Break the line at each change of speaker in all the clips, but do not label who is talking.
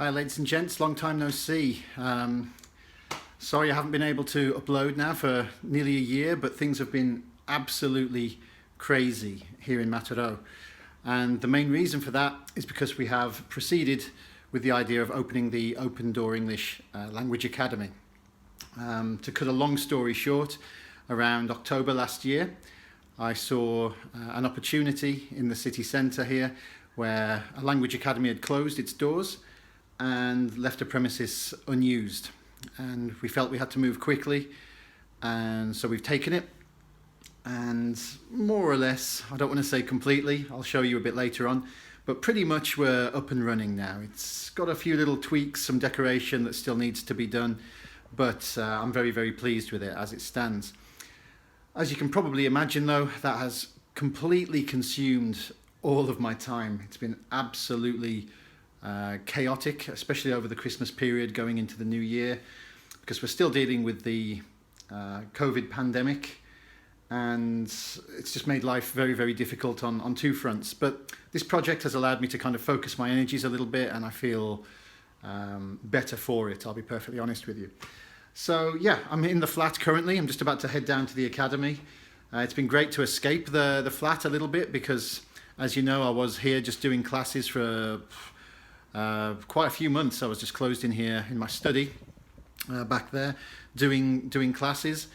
Hi ladies and gents, long time no see. Sorry I haven't been able to upload now for nearly a year, but things have been absolutely crazy here in Mataró. And the main reason for that is because we have proceeded with the idea of opening the Open Door English Language Academy. To cut a long story short, around October last year, I saw an opportunity in the city centre here where a language academy had closed its doors and left the premises unused, and we felt we had to move quickly, and so we've taken it, and more or less, I don't want to say completely, I'll show you a bit later on, but pretty much we're up and running now. It's got a few little tweaks, some decoration that still needs to be done, but I'm very, very pleased with it as it stands. As you can probably imagine though, that has completely consumed all of my time. It's been absolutely chaotic, especially over the Christmas period going into the new year, because we're still dealing with the COVID pandemic, and it's just made life very, very difficult on two fronts. But this project has allowed me to kind of focus my energies a little bit, and I feel better for it, I'll be perfectly honest with you. So yeah, I'm in the flat currently. I'm just about to head down to the academy. It's been great to escape the flat a little bit because, as you know, I was here just doing classes for quite a few months. I was just closed in here in my study back there doing classes,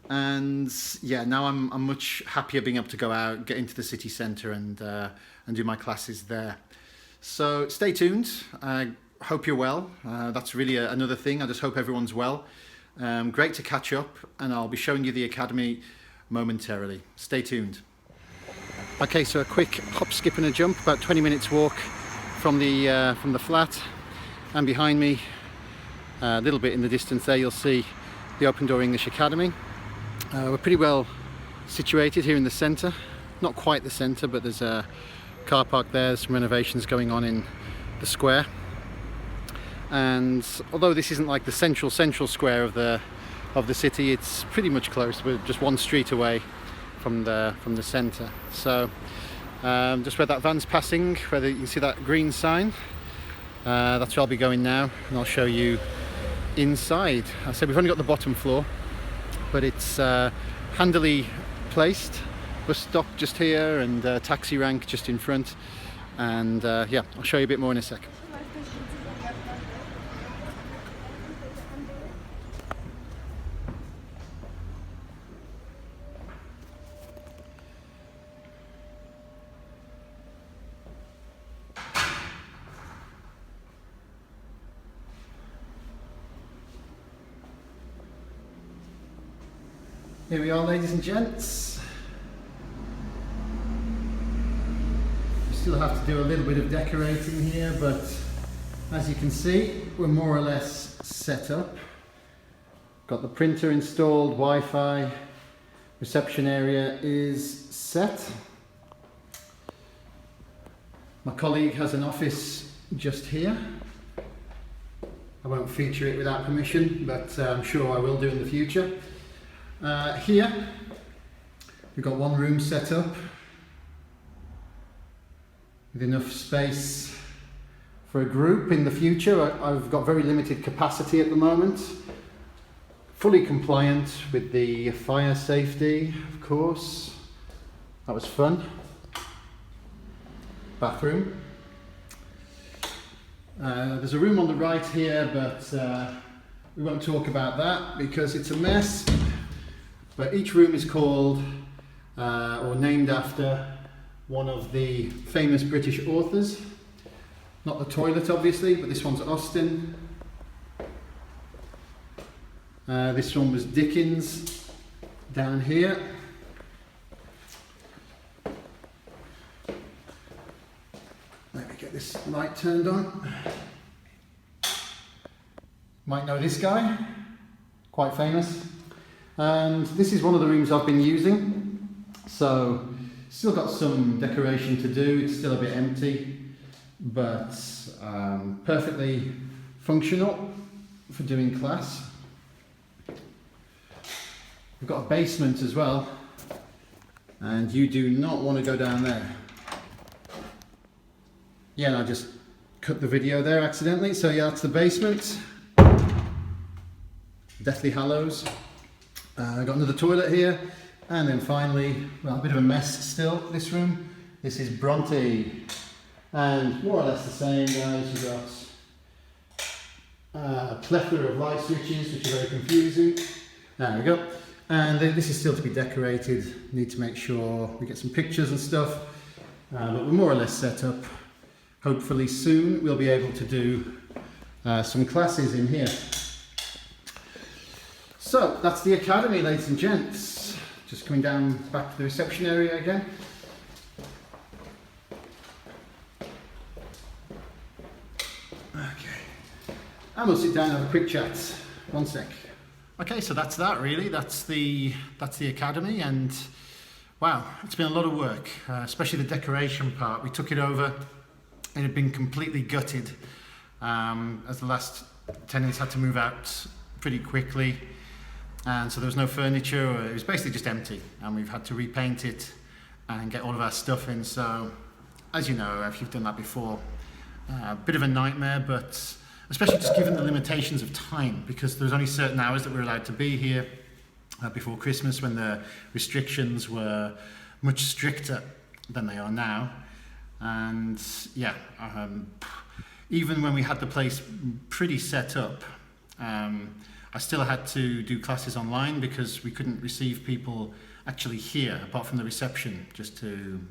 and yeah, now I'm much happier being able to go out, get into the city centre and do my classes there. So stay tuned. I hope you're well. That's really another thing. I just hope everyone's well. Great to catch up, and I'll be showing you the academy momentarily. Stay tuned. Okay, so a quick hop, skip and a jump, about 20 minutes walk from the flat, and behind me, a little bit in the distance there, you'll see the Open Door English Academy. We're pretty well situated here in the centre, not quite the centre, but there's a car park there, there's some renovations going on in the square, and although this isn't like the central square of the city, it's pretty much close. We're just one street away from the centre. So just where that van's passing, where you can see that green sign, that's where I'll be going now, and I'll show you inside. I said we've only got the bottom floor, but it's handily placed. Bus stop just here and taxi rank just in front, and yeah, I'll show you a bit more in a second. Here we are, ladies and gents. We still have to do a little bit of decorating here, but as you can see, we're more or less set up. Got the printer installed, Wi-Fi, reception area is set. My colleague has an office just here. I won't feature it without permission, but I'm sure I will do in the future. Here we've got one room set up with enough space for a group in the future. I've got very limited capacity at the moment, fully compliant with the fire safety, of course. That was fun. Bathroom. There's a room on the right here, but we won't talk about that because it's a mess. But each room is called or named after one of the famous British authors. Not the toilet, obviously, but this one's Austen. This one was Dickens down here. Let me get this light turned on. Might know this guy, quite famous. And this is one of the rooms I've been using, so still got some decoration to do. It's still a bit empty, but perfectly functional for doing class. We've got a basement as well, and you do not want to go down there. Yeah, no, just cut the video there accidentally. So yeah, that's the basement. Deathly Hallows. Got another toilet here. And then finally, well, a bit of a mess still, this room. This is Bronte. And more or less the same, guys. You've got a plethora of light switches, which are very confusing. There we go. And this is still to be decorated. Need to make sure we get some pictures and stuff. But we're more or less set up. Hopefully soon we'll be able to do some classes in here. So that's the academy, ladies and gents. Just coming down back to the reception area again. Okay. And we'll sit down and have a quick chat. One sec. Okay, so that's that really. That's the academy, and wow, it's been a lot of work, especially the decoration part. We took it over. It had been completely gutted as the last tenants had to move out pretty quickly, and so there was no furniture. It was basically just empty, and we've had to repaint it and get all of our stuff in. So as you know, if you've done that before, a bit of a nightmare, but especially just given the limitations of time, because there's only certain hours that we're allowed to be here before Christmas, when the restrictions were much stricter than they are now. And yeah, even when we had the place pretty set up, I still had to do classes online because we couldn't receive people actually here, apart from the reception, just to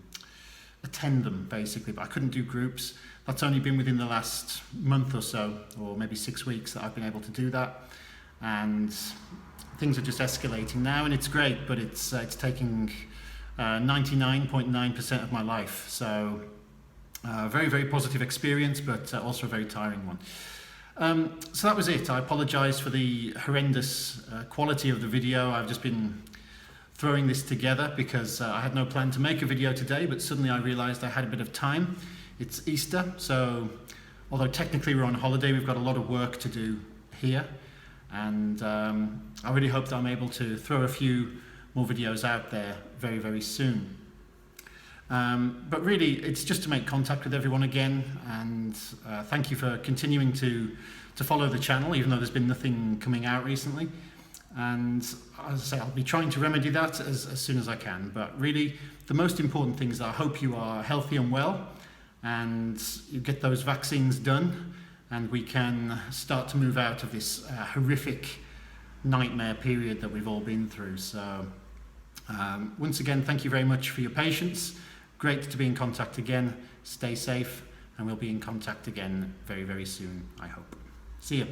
attend them basically, but I couldn't do groups. That's only been within the last month or so, or maybe 6 weeks, that I've been able to do that. And things are just escalating now, and it's great, but it's taking 99.9% of my life. So very, very positive experience, but also a very tiring one. So that was it. I apologize for the horrendous quality of the video. I've just been throwing this together because I had no plan to make a video today, but suddenly I realized I had a bit of time. It's Easter, so although technically we're on holiday, we've got a lot of work to do here, and I really hope that I'm able to throw a few more videos out there very, very soon. But really, it's just to make contact with everyone again, and thank you for continuing to follow the channel, even though there's been nothing coming out recently. And as I say, I'll be trying to remedy that as soon as I can. But really, the most important thing is that I hope you are healthy and well, and you get those vaccines done, and we can start to move out of this horrific nightmare period that we've all been through. So once again, thank you very much for your patience. Great to be in contact again. Stay safe, and we'll be in contact again very, very soon, I hope. See you.